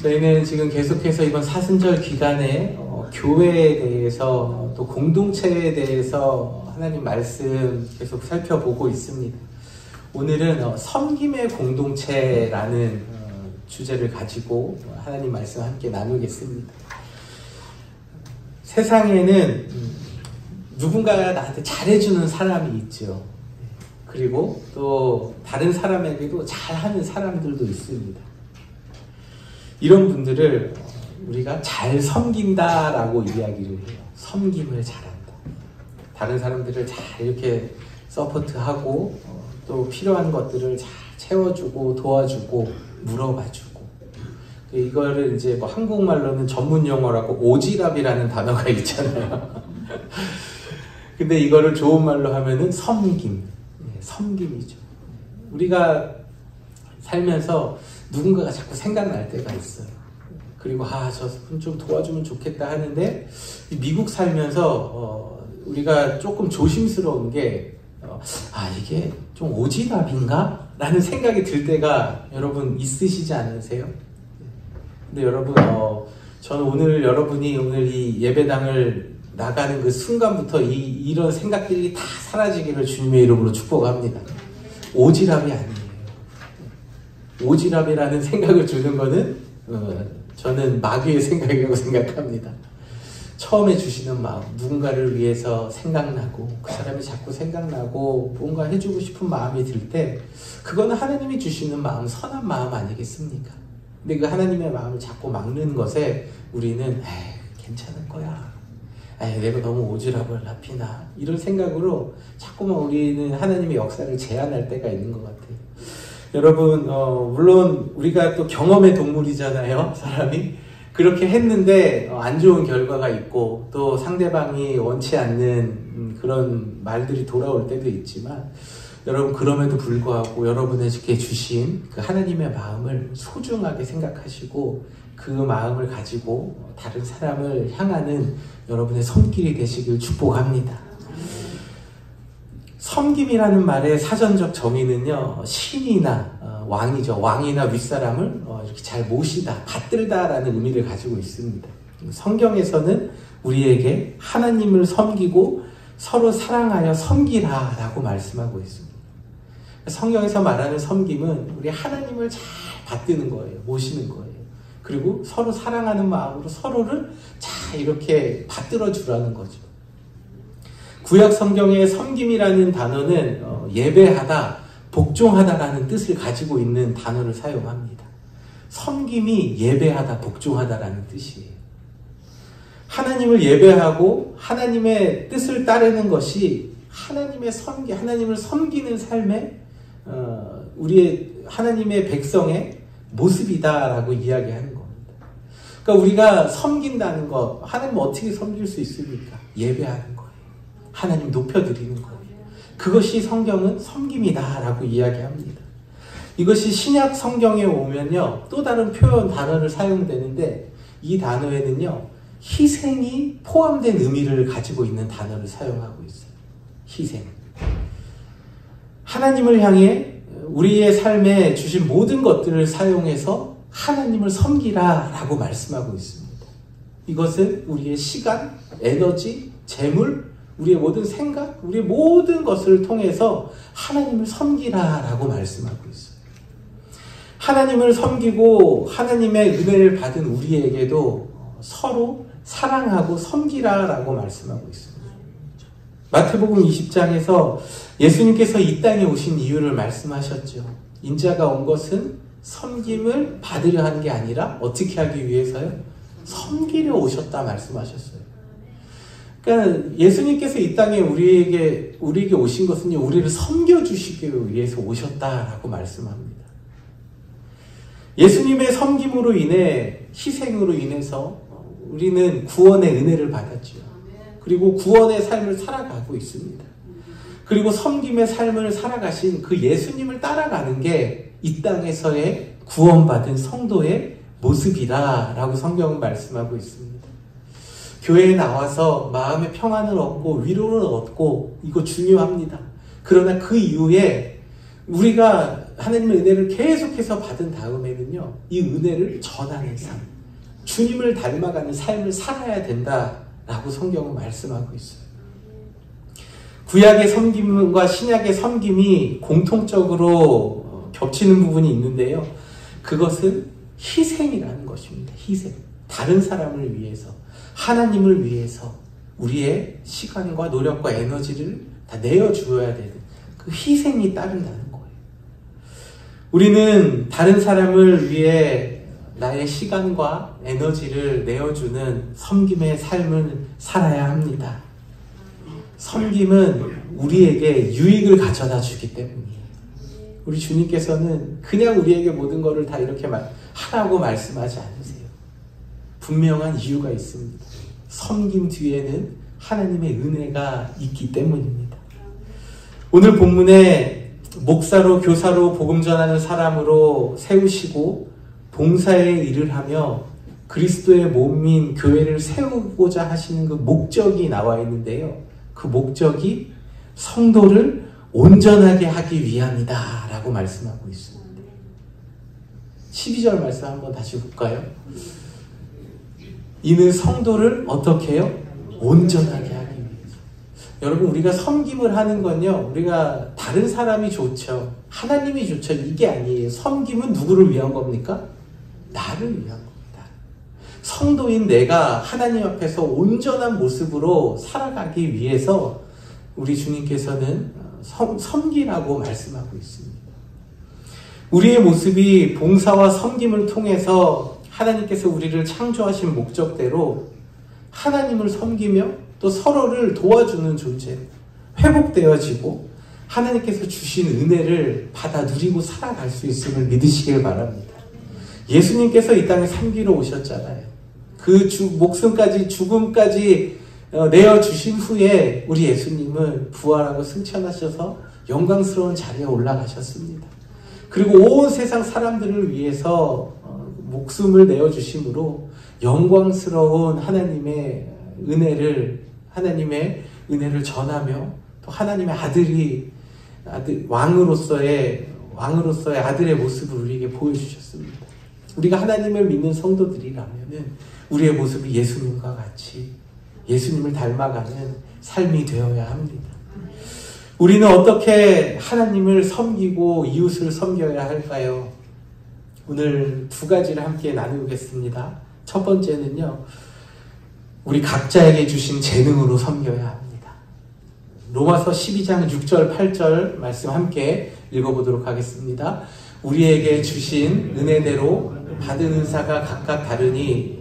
저희는 지금 계속해서 이번 사순절 기간에 교회에 대해서 또 공동체에 대해서 하나님 말씀 계속 살펴보고 있습니다. 오늘은 섬김의 공동체라는 주제를 가지고 하나님 말씀 함께 나누겠습니다. 세상에는 누군가가 나한테 잘해주는 사람이 있죠. 그리고 또 다른 사람에게도 잘하는 사람들도 있습니다. 이런 분들을 우리가 잘 섬긴다라고 이야기를 해요. 섬김을 잘한다. 다른 사람들을 잘 이렇게 서포트하고 또 필요한 것들을 잘 채워주고 도와주고 물어봐주고, 이거를 이제 뭐 한국말로는 전문 용어라고 오지랖이라는 단어가 있잖아요. 근데 이거를 좋은 말로 하면은 섬김, 섬김이죠. 우리가 살면서 누군가가 자꾸 생각날 때가 있어요. 그리고 저 분 좀 도와주면 좋겠다 하는데, 미국 살면서 우리가 조금 조심스러운 게 이게 좀 오지랖인가? 라는 생각이 들 때가 여러분 있으시지 않으세요? 근데 여러분 저는 오늘 여러분이 오늘 이 예배당을 나가는 그 순간부터 이런 생각들이 다 사라지기를 주님의 이름으로 축복합니다. 오지랖이 아니에요. 오지랖이라는 생각을 주는 거는 저는 마귀의 생각이라고 생각합니다. 처음에 주시는 마음, 누군가를 위해서 생각나고 그 사람이 자꾸 생각나고 뭔가 해주고 싶은 마음이 들 때, 그거는 하나님이 주시는 마음, 선한 마음 아니겠습니까? 근데 그 하나님의 마음을 자꾸 막는 것에 우리는 괜찮을 거야, 내가 너무 오지랖을 높이나, 이런 생각으로 자꾸만 우리는 하나님의 역사를 제한할 때가 있는 것 같아요. 여러분 물론 우리가 또 경험의 동물이잖아요. 사람이 그렇게 했는데 안 좋은 결과가 있고, 또 상대방이 원치 않는 그런 말들이 돌아올 때도 있지만, 여러분 그럼에도 불구하고 여러분에게 주신 그 하나님의 마음을 소중하게 생각하시고 그 마음을 가지고 다른 사람을 향하는 여러분의 손길이 되시길 축복합니다. 섬김이라는 말의 사전적 정의는요, 신이나 왕이죠. 왕이나 윗사람을 이렇게 잘 모시다, 받들다라는 의미를 가지고 있습니다. 성경에서는 우리에게 하나님을 섬기고 서로 사랑하여 섬기라 라고 말씀하고 있습니다. 성경에서 말하는 섬김은 우리 하나님을 잘 받드는 거예요. 모시는 거예요. 그리고 서로 사랑하는 마음으로 서로를 잘 이렇게 받들어 주라는 거죠. 구약 성경의 섬김이라는 단어는 예배하다, 복종하다라는 뜻을 가지고 있는 단어를 사용합니다. 섬김이 예배하다, 복종하다라는 뜻이에요. 하나님을 예배하고 하나님의 뜻을 따르는 것이 하나님을 섬기는 삶의 우리의 하나님의 백성의 모습이다라고 이야기하는 겁니다. 그러니까 우리가 섬긴다는 것, 하나님 어떻게 섬길 수 있습니까? 예배하는 거예요. 하나님 높여드리는 거예요. 그것이 성경은 섬김이다라고 이야기합니다. 이것이 신약 성경에 오면요, 또 다른 표현 단어를 사용되는데, 이 단어에는요, 희생이 포함된 의미를 가지고 있는 단어를 사용하고 있어요. 희생. 하나님을 향해 우리의 삶에 주신 모든 것들을 사용해서 하나님을 섬기라 라고 말씀하고 있습니다. 이것은 우리의 시간, 에너지, 재물, 우리의 모든 생각, 우리의 모든 것을 통해서 하나님을 섬기라 라고 말씀하고 있어요. 하나님을 섬기고 하나님의 은혜를 받은 우리에게도 서로 사랑하고 섬기라 라고 말씀하고 있습니다. 마태복음 20장에서 예수님께서 이 땅에 오신 이유를 말씀하셨죠. 인자가 온 것은 섬김을 받으려 하는 게 아니라 어떻게 하기 위해서요? 섬기려 오셨다 말씀하셨어요. 그러니까 예수님께서 이 땅에 우리에게 오신 것은요, 우리를 섬겨주시기 위해서 오셨다라고 말씀합니다. 예수님의 섬김으로 인해, 희생으로 인해서 우리는 구원의 은혜를 받았죠. 그리고 구원의 삶을 살아가고 있습니다. 그리고 섬김의 삶을 살아가신 그 예수님을 따라가는 게 이 땅에서의 구원받은 성도의 모습이다라고 성경은 말씀하고 있습니다. 교회에 나와서 마음의 평안을 얻고 위로를 얻고, 이거 중요합니다. 그러나 그 이후에 우리가 하나님의 은혜를 계속해서 받은 다음에는요, 이 은혜를 전하는 삶, 주님을 닮아가는 삶을 살아야 된다라고 성경은 말씀하고 있어요. 구약의 섬김과 신약의 섬김이 공통적으로 겹치는 부분이 있는데요. 그것은 희생이라는 것입니다. 희생. 다른 사람을 위해서, 하나님을 위해서 우리의 시간과 노력과 에너지를 다 내어주어야 되는 그 희생이 따른다는 거예요. 우리는 다른 사람을 위해 나의 시간과 에너지를 내어주는 섬김의 삶을 살아야 합니다. 섬김은 우리에게 유익을 가져다 주기 때문이에요. 우리 주님께서는 그냥 우리에게 모든 것을 다 이렇게 하라고 말씀하지 않으세요. 분명한 이유가 있습니다. 섬김 뒤에는 하나님의 은혜가 있기 때문입니다. 오늘 본문에 목사로, 교사로, 복음 전하는 사람으로 세우시고 봉사의 일을 하며 그리스도의 몸인 교회를 세우고자 하시는 그 목적이 나와 있는데요. 그 목적이 성도를 온전하게 하기 위함이다 라고 말씀하고 있습니다. 12절 말씀 한번 다시 볼까요? 이는 성도를 어떻게 해요? 온전하게 하기 위해서. 여러분, 우리가 섬김을 하는 건요, 우리가 다른 사람이 좋죠, 하나님이 좋죠, 이게 아니에요. 섬김은 누구를 위한 겁니까? 나를 위한 겁니다. 성도인 내가 하나님 앞에서 온전한 모습으로 살아가기 위해서 우리 주님께서는 섬기라고 말씀하고 있습니다. 우리의 모습이 봉사와 섬김을 통해서 하나님께서 우리를 창조하신 목적대로 하나님을 섬기며 또 서로를 도와주는 존재로 회복되어지고 하나님께서 주신 은혜를 받아 누리고 살아갈 수 있음을 믿으시길 바랍니다. 예수님께서 이 땅에 섬기러 오셨잖아요. 그 목숨까지, 죽음까지 내어주신 후에 우리 예수님은 부활하고 승천하셔서 영광스러운 자리에 올라가셨습니다. 그리고 온 세상 사람들을 위해서 목숨을 내어주심으로 영광스러운 하나님의 은혜를 전하며 또 하나님의 왕으로서의 아들의 모습을 우리에게 보여주셨습니다. 우리가 하나님을 믿는 성도들이라면은 우리의 모습이 예수님과 같이 예수님을 닮아가는 삶이 되어야 합니다. 우리는 어떻게 하나님을 섬기고 이웃을 섬겨야 할까요? 오늘 두 가지를 함께 나누겠습니다. 첫 번째는요, 우리 각자에게 주신 재능으로 섬겨야 합니다. 로마서 12장 6절 8절 말씀 함께 읽어보도록 하겠습니다. 우리에게 주신 은혜대로 받은 은사가 각각 다르니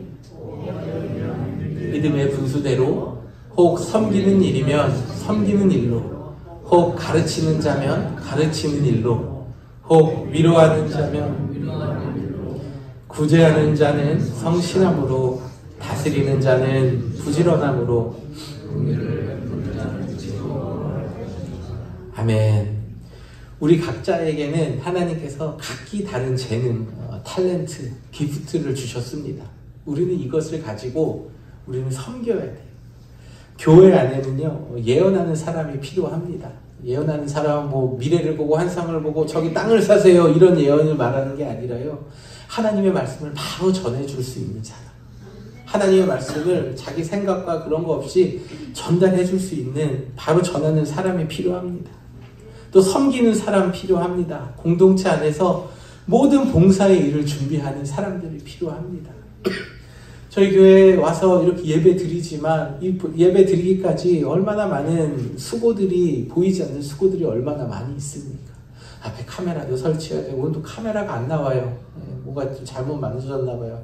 믿음의 분수대로 혹 섬기는 일이면 섬기는 일로, 혹 가르치는 자면 가르치는 일로, 혹 위로하는 자면 구제하는 자는 성실함으로, 다스리는 자는 부지런함으로. 아멘. 우리 각자에게는 하나님께서 각기 다른 재능, 탤런트, 기프트를 주셨습니다. 우리는 이것을 가지고 우리는 섬겨야 돼요. 교회 안에는요, 예언하는 사람이 필요합니다. 예언하는 사람은 미래를 보고 환상을 보고 저기 땅을 사세요 이런 예언을 말하는 게 아니라요, 하나님의 말씀을 바로 전해줄 수 있는 사람, 하나님의 말씀을 자기 생각과 그런 거 없이 전달해 줄 수 있는, 바로 전하는 사람이 필요합니다. 또 섬기는 사람 필요합니다. 공동체 안에서 모든 봉사의 일을 준비하는 사람들이 필요합니다. 저희 교회에 와서 이렇게 예배 드리지만 이 예배 드리기까지 얼마나 많은 수고들이, 보이지 않는 수고들이 얼마나 많이 있습니까? 앞에 카메라도 설치해야 되고, 오늘도 카메라가 안 나와요. 뭔가 좀 잘못 만들어졌나 봐요.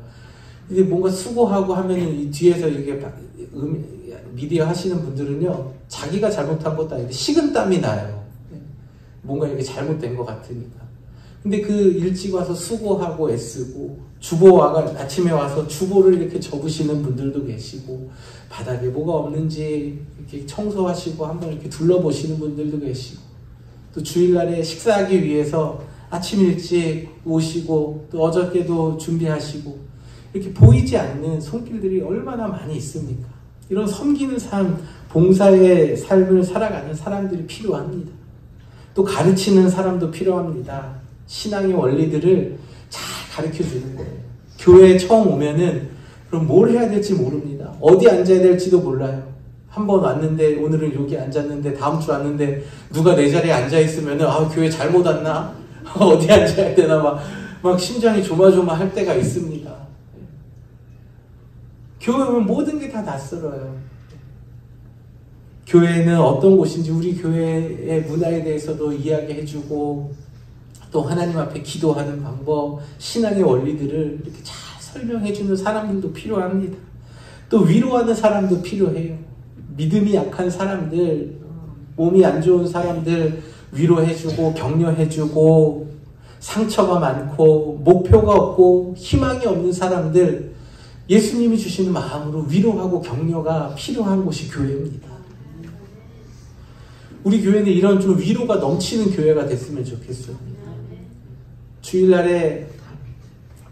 근데 뭔가 수고하고 하면은 이 뒤에서 이렇게 미디어 하시는 분들은요, 자기가 잘못한 것도 아닌데 식은땀이 나요. 뭔가 이렇게 잘못된 것 같으니까. 근데 그 일찍 와서 수고하고 애쓰고, 주보와가 아침에 와서 주보를 이렇게 접으시는 분들도 계시고, 바닥에 뭐가 없는지 이렇게 청소하시고 한번 이렇게 둘러보시는 분들도 계시고, 또 주일날에 식사하기 위해서 아침 일찍 오시고, 또 어저께도 준비하시고, 이렇게 보이지 않는 손길들이 얼마나 많이 있습니까? 이런 섬기는 삶, 봉사의 삶을 살아가는 사람들이 필요합니다. 또 가르치는 사람도 필요합니다. 신앙의 원리들을 잘 가르쳐 주는 거예요. 교회에 처음 오면은 그럼 뭘 해야 될지 모릅니다. 어디 앉아야 될지도 몰라요. 한 번 왔는데 오늘은 여기 앉았는데 다음 주 왔는데 누가 내 자리에 앉아 있으면은 아 교회 잘못 왔나? 어디 앉아야 되나 막 심장이 조마조마할 때가 있습니다. 교회 오면 모든 게 다 낯설어요. 교회는 어떤 곳인지 우리 교회의 문화에 대해서도 이야기해주고 또 하나님 앞에 기도하는 방법, 신앙의 원리들을 이렇게 잘 설명해주는 사람들도 필요합니다. 또 위로하는 사람도 필요해요. 믿음이 약한 사람들, 몸이 안 좋은 사람들 위로해주고 격려해주고 상처가 많고 목표가 없고 희망이 없는 사람들 예수님이 주시는 마음으로 위로하고 격려가 필요한 곳이 교회입니다. 우리 교회는 이런 좀 위로가 넘치는 교회가 됐으면 좋겠어요. 주일날에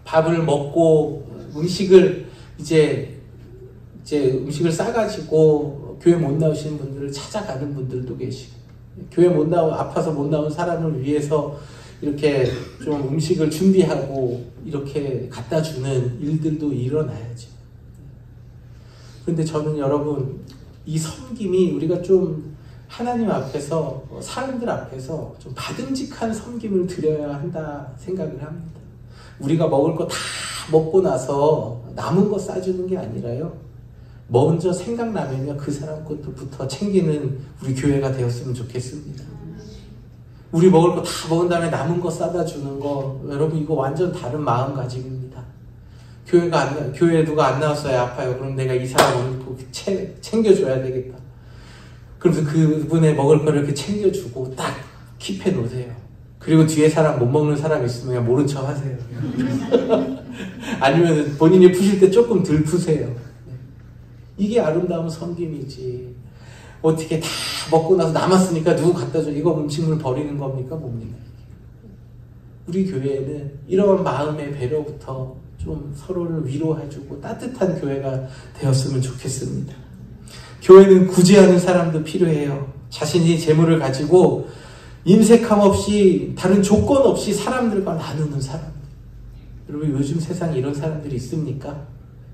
밥을 먹고 음식을 이제 음식을 싸가지고 교회 못 나오시는 분들을 찾아가는 분들도 계시고 교회 아파서 못 나온 사람을 위해서 이렇게 좀 음식을 준비하고 이렇게 갖다 주는 일들도 일어나야죠. 그런데 저는 여러분 이 섬김이 우리가 좀 하나님 앞에서 사람들 앞에서 좀 받음직한 섬김을 드려야 한다 생각을 합니다. 우리가 먹을 거 다 먹고 나서 남은 거 싸주는 게 아니라요. 먼저 생각나면요 그 사람 것부터 챙기는 우리 교회가 되었으면 좋겠습니다. 우리 먹을 거 다 먹은 다음에 남은 거 싸다 주는 거 여러분 이거 완전 다른 마음가짐입니다. 교회에 누가 안 나왔어요. 아파요. 그럼 내가 이 사람을 챙겨줘야 되겠다. 그래서 그분의 먹을 거를 이렇게 챙겨주고 딱 킵해 놓으세요. 그리고 뒤에 사람 못 먹는 사람 있으면 그냥 모른 척 하세요. 아니면 본인이 푸실 때 조금 덜 푸세요. 이게 아름다운 섬김이지. 어떻게 다 먹고 나서 남았으니까 누구 갖다 줘. 이거 음식물 버리는 겁니까? 뭡니까? 우리 교회에는 이런 마음의 배려부터 좀 서로를 위로해주고 따뜻한 교회가 되었으면 좋겠습니다. 교회는 구제하는 사람도 필요해요. 자신이 재물을 가지고 인색함 없이 다른 조건 없이 사람들과 나누는 사람. 여러분 요즘 세상에 이런 사람들이 있습니까?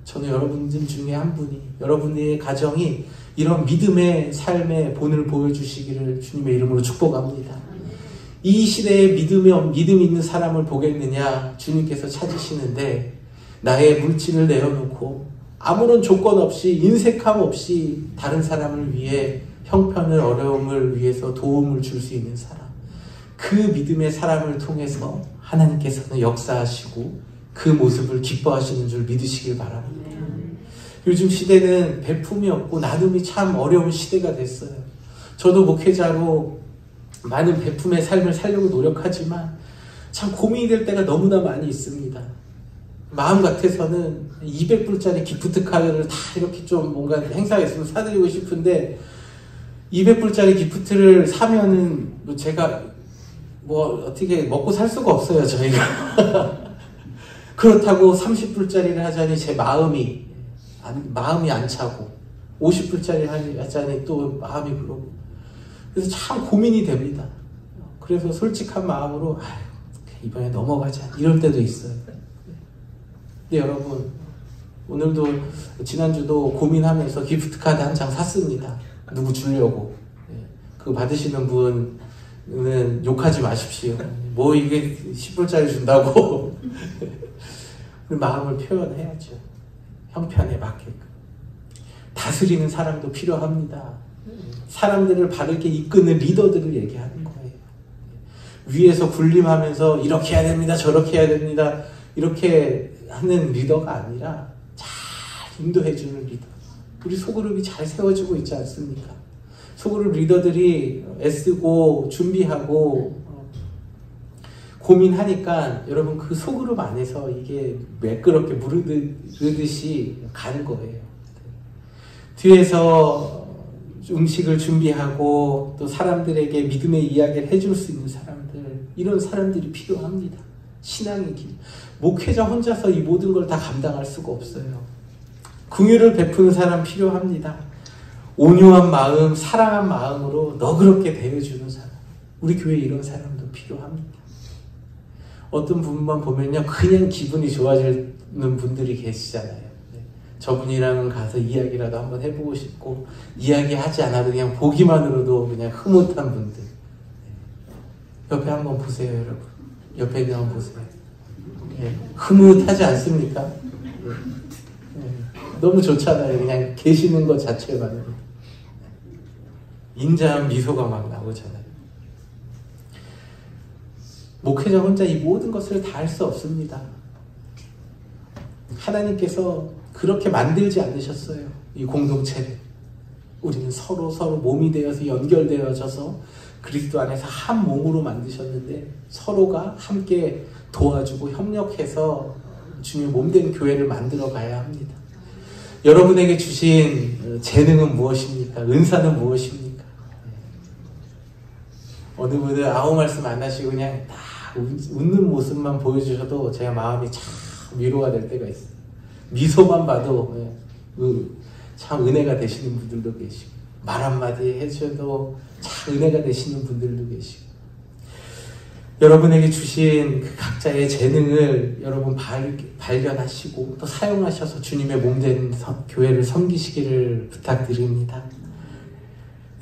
저는 여러분들 중에 한 분이 여러분의 가정이 이런 믿음의 삶의 본을 보여주시기를 주님의 이름으로 축복합니다. 이 시대에 믿음 있는 사람을 보겠느냐 주님께서 찾으시는데 나의 물질을 내어놓고 아무런 조건 없이 인색함 없이 다른 사람을 위해 형편을 어려움을 위해서 도움을 줄 수 있는 사람, 그 믿음의 사람을 통해서 하나님께서는 역사하시고 그 모습을 기뻐하시는 줄 믿으시길 바랍니다. 요즘 시대는 베품이 없고 나눔이 참 어려운 시대가 됐어요. 저도 목회자로 많은 베품의 삶을 살려고 노력하지만 참 고민이 될 때가 너무나 많이 있습니다. 마음 같아서는 200불짜리 기프트 카드를 다 이렇게 좀 뭔가 행사가 있으면 사드리고 싶은데 200불짜리 기프트를 사면은 제가 어떻게 먹고 살 수가 없어요, 저희가. 그렇다고 30불짜리를 하자니 제 마음이 안 차고 50불짜리 하자니 또 마음이 그러고 그래서 참 고민이 됩니다. 그래서 솔직한 마음으로 이번에 넘어가자 이럴 때도 있어요. 근데 여러분 오늘도 지난주도 고민하면서 기프트카드 한 장 샀습니다. 누구 주려고. 그거 받으시는 분은 욕하지 마십시오. 뭐 이게 10불짜리 준다고. 마음을 표현해야죠. 형편에 맞게끔. 다스리는 사람도 필요합니다. 사람들을 바르게 이끄는 리더들을 얘기하는 거예요. 위에서 군림하면서 이렇게 해야 됩니다. 저렇게 해야 됩니다. 이렇게 하는 리더가 아니라 잘 인도해주는 리더. 우리 소그룹이 잘 세워지고 있지 않습니까? 소그룹 리더들이 애쓰고 준비하고 고민하니까 여러분 그 소그룹 안에서 이게 매끄럽게 무르듯이 가는 거예요. 뒤에서 음식을 준비하고 또 사람들에게 믿음의 이야기를 해줄 수 있는 사람들, 이런 사람들이 필요합니다. 신앙의 길. 목회자 혼자서 이 모든 걸 다 감당할 수가 없어요. 긍휼을 베푸는 사람 필요합니다. 온유한 마음, 사랑한 마음으로 너그럽게 대해주는 사람. 우리 교회에 이런 사람도 필요합니다. 어떤 분만 보면요, 그냥 기분이 좋아지는 분들이 계시잖아요. 저분이랑은 가서 이야기라도 한번 해보고 싶고, 이야기하지 않아도 그냥 보기만으로도 그냥 흐뭇한 분들. 옆에 한번 보세요, 여러분. 옆에 있는 한번 보세요. 흐뭇하지 않습니까? 너무 좋잖아요. 그냥 계시는 것 자체만으로. 인자한 미소가 막 나오잖아요. 목회자 혼자 이 모든 것을 다 할 수 없습니다. 하나님께서 그렇게 만들지 않으셨어요. 이 공동체를. 우리는 서로 몸이 되어서 연결되어져서 그리스도 안에서 한 몸으로 만드셨는데 서로가 함께 도와주고 협력해서 주님 몸된 교회를 만들어 가야 합니다. 여러분에게 주신 재능은 무엇입니까? 은사는 무엇입니까? 어느 분은 아무 말씀 안 하시고 그냥 다 웃는 모습만 보여주셔도 제가 마음이 참 위로가 될 때가 있어요. 미소만 봐도 참 은혜가 되시는 분들도 계시고, 말 한마디 해주셔도 참 은혜가 되시는 분들도 계시고, 여러분에게 주신 그 각자의 재능을 여러분 발견하시고 또 사용하셔서 주님의 몸된 교회를 섬기시기를 부탁드립니다.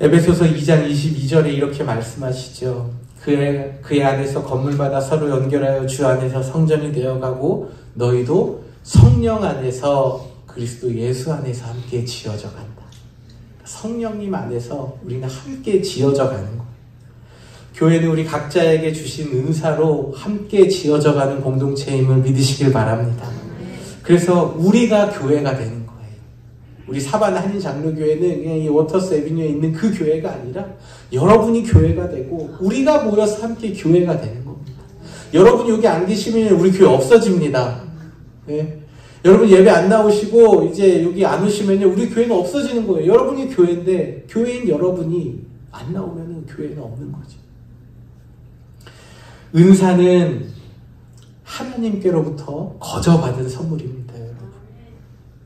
에베소서 2장 22절에 이렇게 말씀하시죠. 그의 안에서 건물마다 서로 연결하여 주 안에서 성전이 되어가고 너희도 성령 안에서 그리스도 예수 안에서 함께 지어져 간다. 성령님 안에서 우리는 함께 지어져 가는 거예요. 교회는 우리 각자에게 주신 은사로 함께 지어져 가는 공동체임을 믿으시길 바랍니다. 그래서 우리가 교회가 되는 거예요. 우리 사바나 한인장로교회는 그냥 이 워터스 에비뉴에 있는 그 교회가 아니라 여러분이 교회가 되고 우리가 모여서 함께 교회가 되는 겁니다. 여러분이 여기 안 계시면 우리 교회 없어집니다. 네. 여러분 예배 안 나오시고 이제 여기 안 오시면요, 우리 교회는 없어지는 거예요. 여러분이 교회인데 교회인 여러분이 안 나오면 교회는 없는 거죠. 은사는 하나님께로부터 거저받은 선물입니다, 여러분.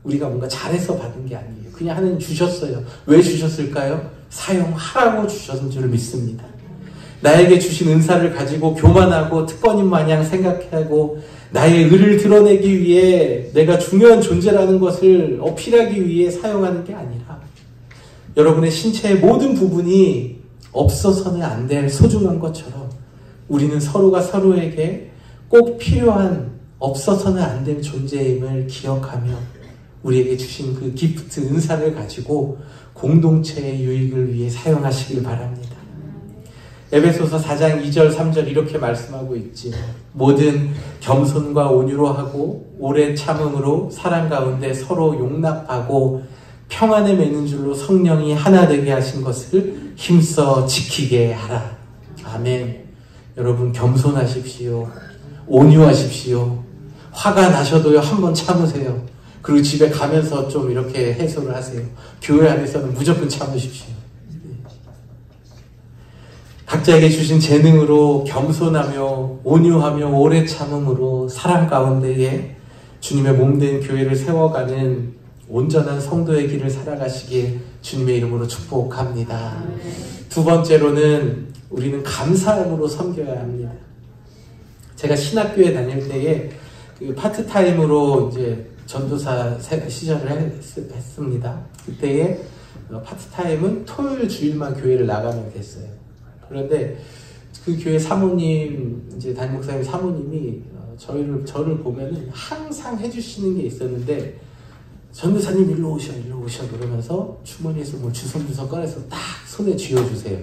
우리가 뭔가 잘해서 받은 게 아니에요. 그냥 하나님 주셨어요. 왜 주셨을까요? 사용하라고 주셨는 줄 믿습니다. 나에게 주신 은사를 가지고 교만하고 특권인 마냥 생각하고 나의 의를 드러내기 위해 내가 중요한 존재라는 것을 어필하기 위해 사용하는 게 아니라 여러분의 신체의 모든 부분이 없어서는 안 될 소중한 것처럼 우리는 서로가 서로에게 꼭 필요한 없어서는 안 될 존재임을 기억하며 우리에게 주신 그 기프트 은사를 가지고 공동체의 유익을 위해 사용하시길 바랍니다. 에베소서 4장 2절 3절 이렇게 말씀하고 있지. 모든 겸손과 온유로 하고 오래 참음으로 사랑 가운데 서로 용납하고 평안에 매는 줄로 성령이 하나 되게 하신 것을 힘써 지키게 하라. 아멘. 여러분 겸손하십시오. 온유하십시오. 화가 나셔도요, 한번 참으세요. 그리고 집에 가면서 좀 이렇게 해소를 하세요. 교회 안에서는 무조건 참으십시오. 각자에게 주신 재능으로 겸손하며 온유하며 오래 참음으로 사랑 가운데에 주님의 몸된 교회를 세워가는 온전한 성도의 길을 살아가시길 주님의 이름으로 축복합니다. 두 번째로는 우리는 감사함으로 섬겨야 합니다. 제가 신학교에 다닐 때에 그 파트타임으로 이제 전도사 시절을 했습니다. 그때에 파트타임은 토요일 주일만 교회를 나가면 됐어요. 그런데 그 교회 사모님, 이제 담임 목사님 사모님이 저를 보면은 항상 해주시는 게 있었는데, 전도사님 일로 오셔 그러면서 주머니에서 뭐 주섬주섬 꺼내서 딱 손에 쥐어주세요.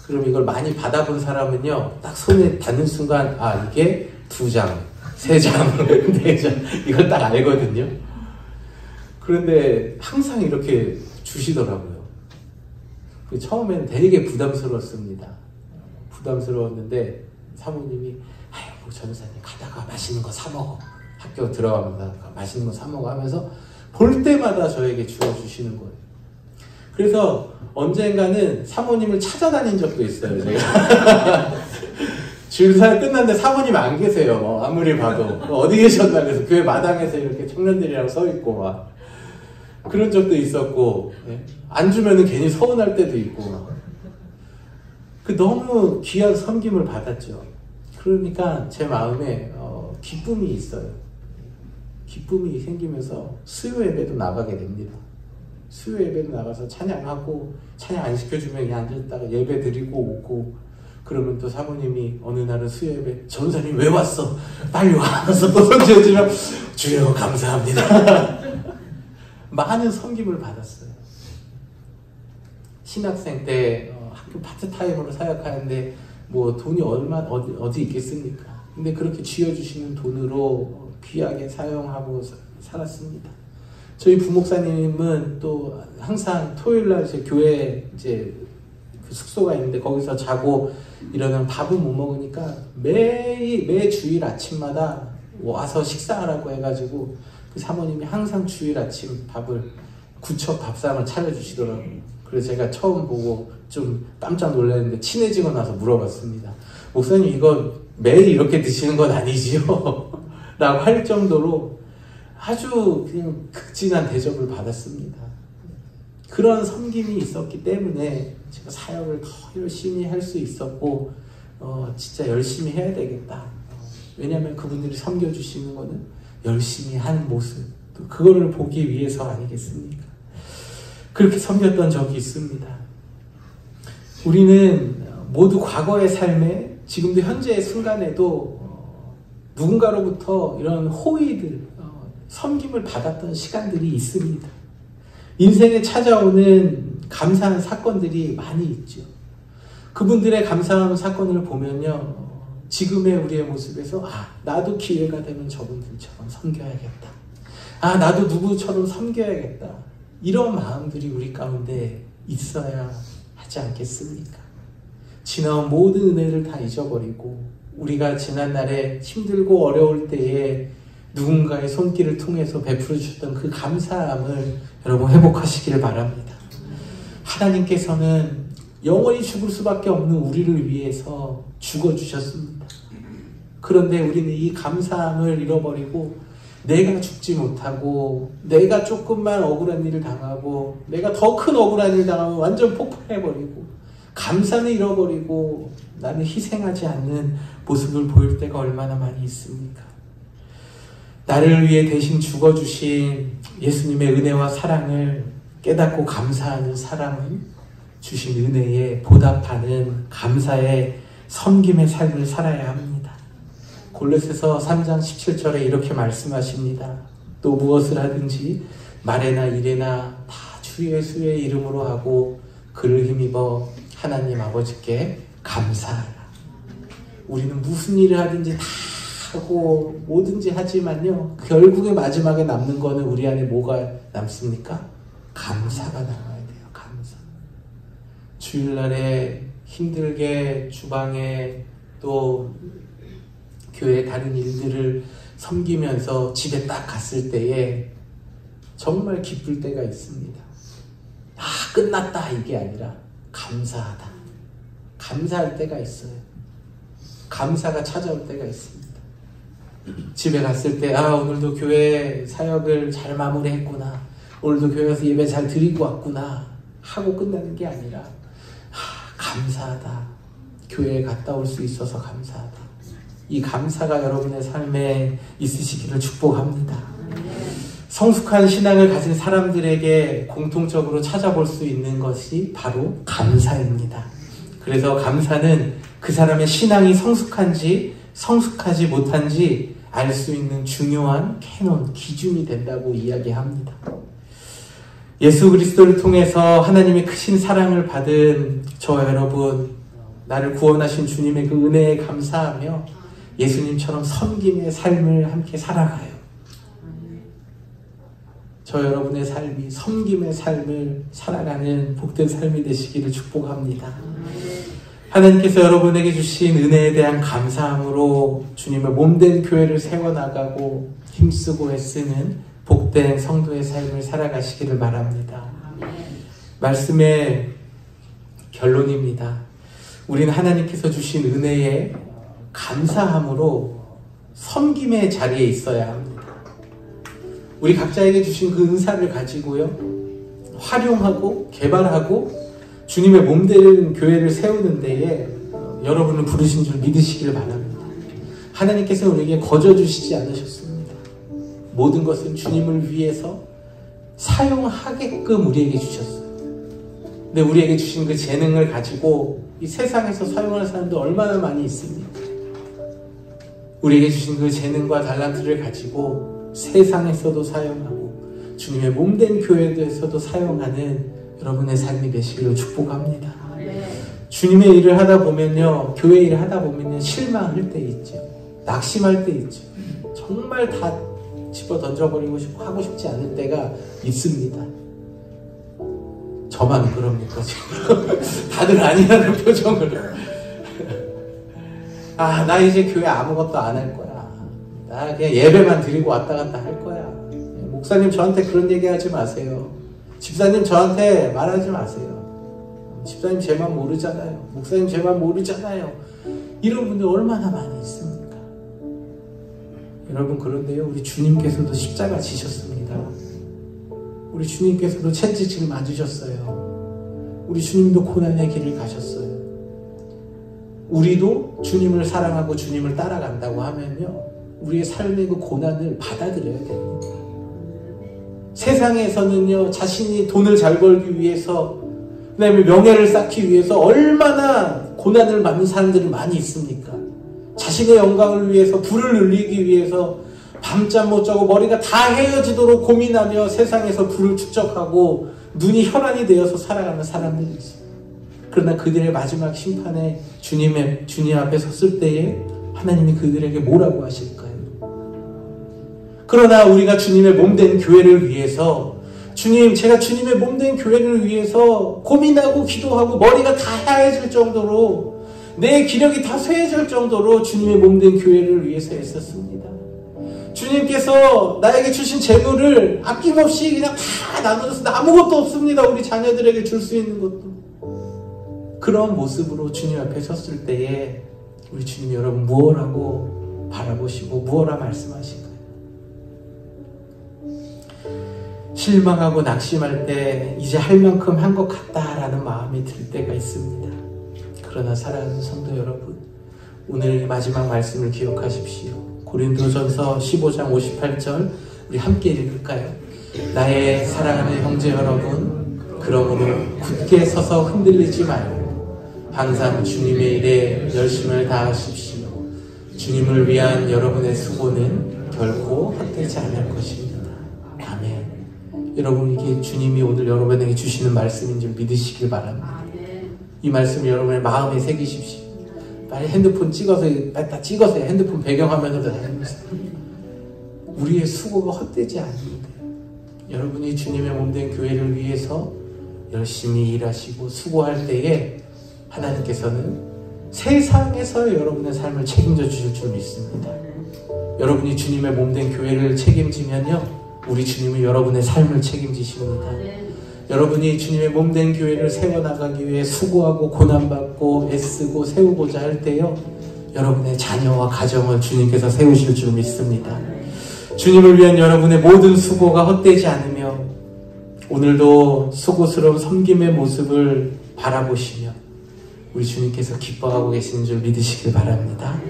그럼 이걸 많이 받아본 사람은요, 딱 손에 닿는 순간, 아, 이게 2장, 3장, 4장, 이걸 딱 알거든요. 그런데 항상 이렇게 주시더라고요. 처음에는 되게 부담스러웠습니다. 부담스러웠는데 사모님이 아이고 전도사님 가다가 맛있는 거 사 먹어. 학교 들어가면서 맛있는 거 사 먹어 하면서 볼 때마다 저에게 주어주시는 거예요. 그래서 언젠가는 사모님을 찾아다닌 적도 있어요, 제가. 주일사를 끝났는데 사모님 안 계세요. 아무리 봐도. 어디 계셨나 그래서 교회 마당에서 이렇게 청년들이랑 서 있고 막 그런 적도 있었고, 안 주면은 괜히 서운할 때도 있고, 그 너무 귀한 섬김을 받았죠. 그러니까 제 마음에 기쁨이 있어요. 기쁨이 생기면서 수요 예배도 나가게 됩니다. 수요 예배도 나가서 찬양하고, 찬양 안 시켜주면 그냥 앉았다가 예배 드리고 오고, 그러면 또 사모님이 어느 날은 수요 예배, 전사님 왜 왔어? 빨리 와! 그래서 또 손지어주면 주여 감사합니다. 많은 섬김을 받았어요. 신학생 때 학교 파트타임으로 사역하는데 뭐 돈이 어디 있겠습니까? 근데 그렇게 쥐어주시는 돈으로 귀하게 사용하고 살았습니다. 저희 부목사님은 또 항상 토요일날 제 교회 이제 그 숙소가 있는데 거기서 자고 이러면 밥은 못 먹으니까 매 주일 아침마다 와서 식사하라고 해가지고 그 사모님이 항상 주일 아침 밥을 구척 밥상을 차려주시더라고요. 그래서 제가 처음 보고 좀 깜짝 놀랐는데 친해지고 나서 물어봤습니다. 목사님 이거 매일 이렇게 드시는 건 아니지요? 라고 할 정도로 아주 그냥 극진한 대접을 받았습니다. 그런 섬김이 있었기 때문에 제가 사역을 더 열심히 할 수 있었고 진짜 열심히 해야 되겠다. 왜냐하면 그분들이 섬겨주시는 거는 열심히 하는 모습, 또 그거를 보기 위해서 아니겠습니까? 그렇게 섬겼던 적이 있습니다. 우리는 모두 과거의 삶에 지금도 현재의 순간에도 누군가로부터 이런 호의들, 섬김을 받았던 시간들이 있습니다. 인생에 찾아오는 감사한 사건들이 많이 있죠. 그분들의 감사한 사건을 보면요, 지금의 우리의 모습에서 나도 기회가 되면 저분들처럼 섬겨야겠다. 나도 누구처럼 섬겨야겠다. 이런 마음들이 우리 가운데 있어야 하지 않겠습니까? 지나온 모든 은혜를 다 잊어버리고 우리가 지난날에 힘들고 어려울 때에 누군가의 손길을 통해서 베풀어 주셨던 그 감사함을 여러분 회복하시기를 바랍니다. 하나님께서는 영원히 죽을 수밖에 없는 우리를 위해서 죽어주셨습니다. 그런데 우리는 이 감사함을 잃어버리고 내가 죽지 못하고 내가 조금만 억울한 일을 당하고 내가 더 큰 억울한 일을 당하면 완전 폭발해버리고 감사는 잃어버리고 나는 희생하지 않는 모습을 보일 때가 얼마나 많이 있습니까? 나를 위해 대신 죽어주신 예수님의 은혜와 사랑을 깨닫고 감사하는 사람은 주신 은혜에 보답하는 감사의 섬김의 삶을 살아야 합니다. 골로새서 3장 17절에 이렇게 말씀하십니다. 또 무엇을 하든지 말에나 일에나 다 주 예수의 이름으로 하고 그를 힘입어 하나님 아버지께 감사하라. 우리는 무슨 일을 하든지 다 하고 뭐든지 하지만요, 결국에 마지막에 남는 거는 우리 안에 뭐가 남습니까? 감사가 남아야 돼요. 감사. 주일날에 힘들게 주방에 또 교회 다른 일들을 섬기면서 집에 딱 갔을 때에 정말 기쁠 때가 있습니다. 끝났다 이게 아니라 감사하다. 감사할 때가 있어요. 감사가 찾아올 때가 있습니다. 집에 갔을 때 오늘도 교회 사역을 잘 마무리했구나. 오늘도 교회에서 예배 잘 드리고 왔구나 하고 끝나는 게 아니라 감사하다. 교회에 갔다 올 수 있어서 감사하다. 이 감사가 여러분의 삶에 있으시기를 축복합니다. 성숙한 신앙을 가진 사람들에게 공통적으로 찾아볼 수 있는 것이 바로 감사입니다. 그래서 감사는 그 사람의 신앙이 성숙한지 성숙하지 못한지 알 수 있는 중요한 캐논, 기준이 된다고 이야기합니다. 예수 그리스도를 통해서 하나님의 크신 사랑을 받은 저 여러분, 나를 구원하신 주님의 그 은혜에 감사하며 예수님처럼 섬김의 삶을 함께 살아가요. 저 여러분의 삶이 섬김의 삶을 살아가는 복된 삶이 되시기를 축복합니다. 하나님께서 여러분에게 주신 은혜에 대한 감사함으로 주님의 몸된 교회를 세워나가고 힘쓰고 애쓰는 복된 성도의 삶을 살아가시기를 바랍니다. 말씀의 결론입니다. 우리는 하나님께서 주신 은혜에 감사함으로 섬김의 자리에 있어야 합니다. 우리 각자에게 주신 그 은사를 가지고요, 활용하고 개발하고 주님의 몸되는 교회를 세우는 데에 여러분을 부르신 줄 믿으시기를 바랍니다. 하나님께서 우리에게 거저 주시지 않으셨습니다. 모든 것은 주님을 위해서 사용하게끔 우리에게 주셨어요. 근데 우리에게 주신 그 재능을 가지고 이 세상에서 사용하는 사람도 얼마나 많이 있습니까? 우리에게 주신 그 재능과 달란트를 가지고 세상에서도 사용하고 주님의 몸된 교회에서도 사용하는 여러분의 삶이 되시기를 축복합니다. 주님의 일을 하다 보면요, 교회 일을 하다 보면요, 실망할 때 있죠. 낙심할 때 있죠. 정말 다 집어 던져버리고 싶고 하고 싶지 않을 때가 있습니다. 저만 그럽니까 지금? 다들 아니라는 표정으로. 아, 나 이제 교회 아무것도 안 할 거야. 나 그냥 예배만 드리고 왔다 갔다 할 거야. 목사님 저한테 그런 얘기 하지 마세요. 집사님 저한테 말하지 마세요. 집사님 제 맘 모르잖아요. 목사님 제 맘 모르잖아요. 이런 분들 얼마나 많이 있습니까? 여러분, 그런데요, 우리 주님께서도 십자가 지셨습니다. 우리 주님께서도 채찍을 맞으셨어요. 우리 주님도 고난의 길을 가셨어요. 우리도 주님을 사랑하고 주님을 따라간다고 하면요, 우리의 삶의 그 고난을 받아들여야 됩니다. 세상에서는요, 자신이 돈을 잘 벌기 위해서, 그 다음에 명예를 쌓기 위해서 얼마나 고난을 받는 사람들이 많이 있습니까? 자신의 영광을 위해서, 부를 늘리기 위해서 밤잠 못 자고 머리가 다 헤어지도록 고민하며 세상에서 부를 축적하고 눈이 혈안이 되어서 살아가는 사람들이 있어요. 그러나 그들의 마지막 심판에 주님 앞에 섰을 때에 하나님이 그들에게 뭐라고 하실까요? 그러나 우리가 주님의 몸된 교회를 위해서, 주님, 제가 주님의 몸된 교회를 위해서 고민하고 기도하고 머리가 다 하얘질 정도로, 내 기력이 다 쇠해질 정도로 주님의 몸된 교회를 위해서 애썼습니다. 주님께서 나에게 주신 재물을 아낌없이 그냥 다 나눠줬습니다. 아무것도 없습니다. 우리 자녀들에게 줄 수 있는 것도. 그런 모습으로 주님 앞에 섰을 때에 우리 주님 여러분 무엇라고 바라보시고 무엇라 말씀하실까요? 실망하고 낙심할 때 이제 할 만큼 한 것 같다라는 마음이 들 때가 있습니다. 그러나 사랑하는 성도 여러분, 오늘 마지막 말씀을 기억하십시오. 고린도전서 15장 58절 우리 함께 읽을까요? 나의 사랑하는 형제 여러분, 그러므로 굳게 서서 흔들리지 말고 항상 주님의 일에 열심을 다하십시오. 주님을 위한 여러분의 수고는 결코 헛되지 않을 것입니다. 아멘. 여러분, 이게 주님이 오늘 여러분에게 주시는 말씀인 줄 믿으시길 바랍니다. 이 말씀 여러분의 마음에 새기십시오. 빨리 핸드폰 찍어서, 다 찍어서 핸드폰 배경화면으로 다닙니다. 우리의 수고가 헛되지 않습니다. 여러분이 주님의 몸된 교회를 위해서 열심히 일하시고 수고할 때에 하나님께서는 세상에서 여러분의 삶을 책임져 주실 줄 믿습니다. 여러분이 주님의 몸된 교회를 책임지면요, 우리 주님은 여러분의 삶을 책임지십니다. 여러분이 주님의 몸된 교회를 세워나가기 위해 수고하고 고난받고 애쓰고 세우고자 할 때요, 여러분의 자녀와 가정을 주님께서 세우실 줄 믿습니다. 주님을 위한 여러분의 모든 수고가 헛되지 않으며 오늘도 수고스러운 섬김의 모습을 바라보시며 우리 주님께서 기뻐하고 계시는 줄 믿으시길 바랍니다.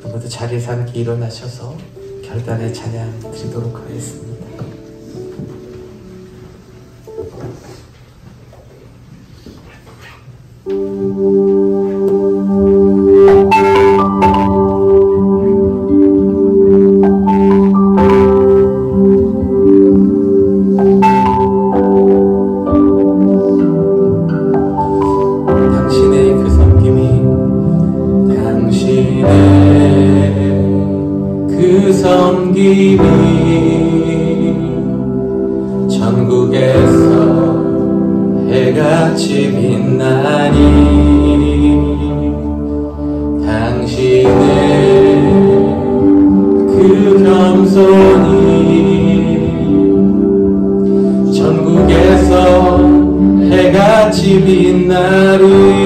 모두 자리에서 함께 일어나셔서 결단의 찬양 드리도록 하겠습니다. 전국에서 해같이 빛나니 당신의 그 겸손이 전국에서 해같이 빛나리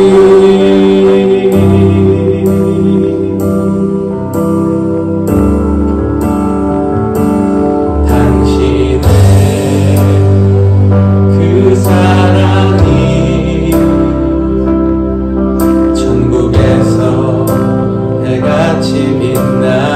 같이 빛나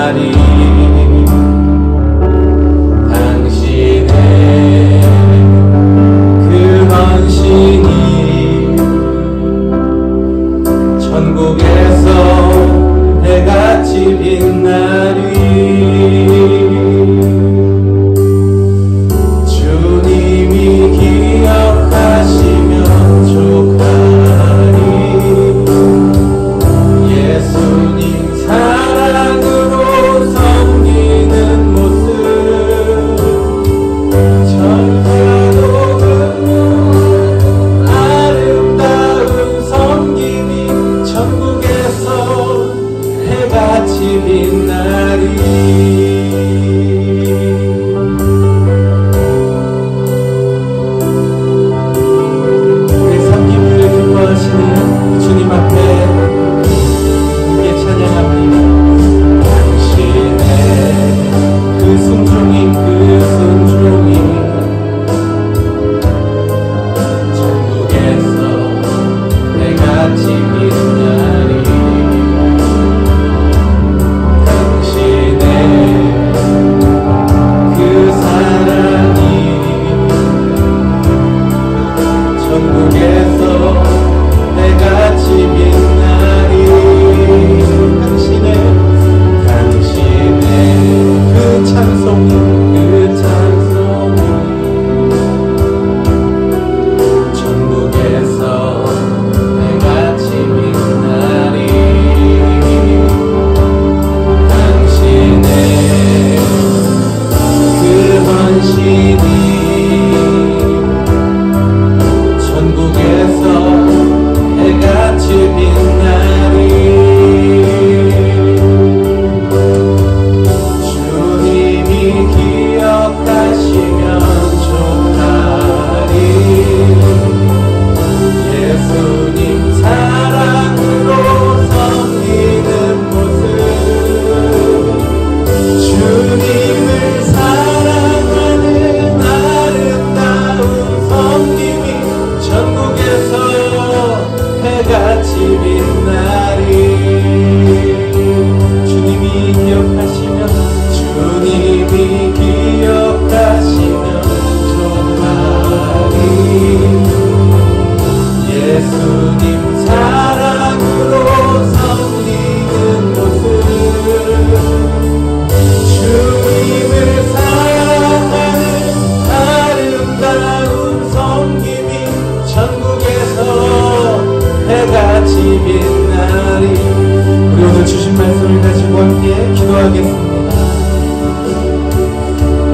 해같이 빛나리. 우리 오늘 주신 말씀을 가지고 함께 기도하겠습니다.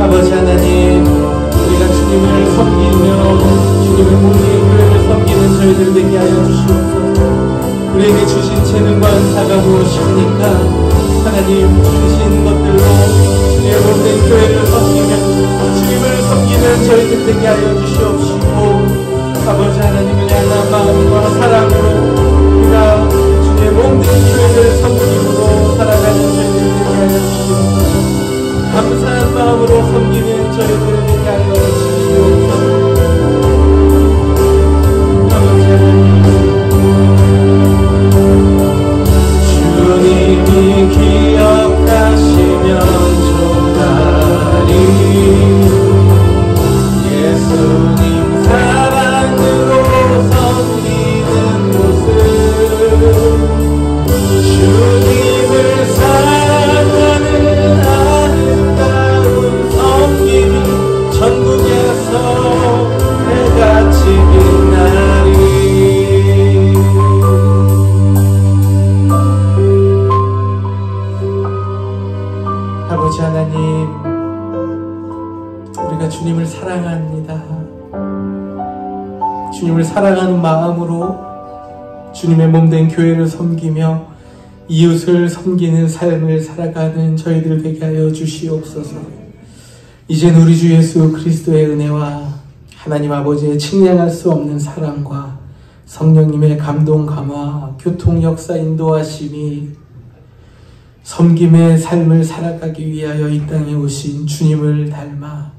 아버지 하나님, 우리가 주님을 섬기며 주님의 몸인 교회를 섬기는 저희들 되게 하여 주시옵소서. 우리에게 주신 재능과 은사가 무엇입니까? 하나님 주신 것들로 주님의 몸된 교회를 섬기며 주님을 섬기는 저희들 되게 하여 주시옵시고, 아버지 하나님을 향한 마음과 사랑으로 우리가 주님의 몸된 교회를 섬김으로 살아가는 저희들 되게 하여 주시옵소서. 감사한 마음으로 섬기는 저희들 되게 하여 주시옵소서. 아버지 하나님, 주님이 기억하시면 좋다리. 예수님 사랑으로 섬기는 모습, 주님을 사랑하는 아름다운 섬김이 전국에서 해같이 빛나리. 아버지 하나님, 우리가 주님을 사랑합니다. 주님을 사랑하는 마음으로 주님의 몸된 교회를 섬기며 이웃을 섬기는 삶을 살아가는 저희들 되게 하여 주시옵소서. 이젠 우리 주 예수 그리스도의 은혜와 하나님 아버지의 측량할 수 없는 사랑과 성령님의 감동 감화, 교통 역사 인도하심이 섬김의 삶을 살아가기 위하여 이 땅에 오신 주님을 닮아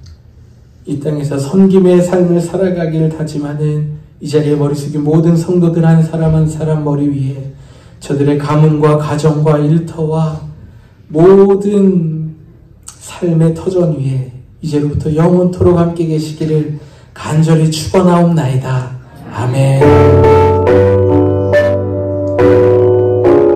이 땅에서 섬김의 삶을 살아가기를 다짐하는 이 자리에 머리 숙인 모든 성도들 한 사람 한 사람 머리 위에 저들의 가문과 가정과 일터와 모든 삶의 터전 위에 이제로부터 영원토록 함께 계시기를 간절히 축원하옵나이다. 아멘.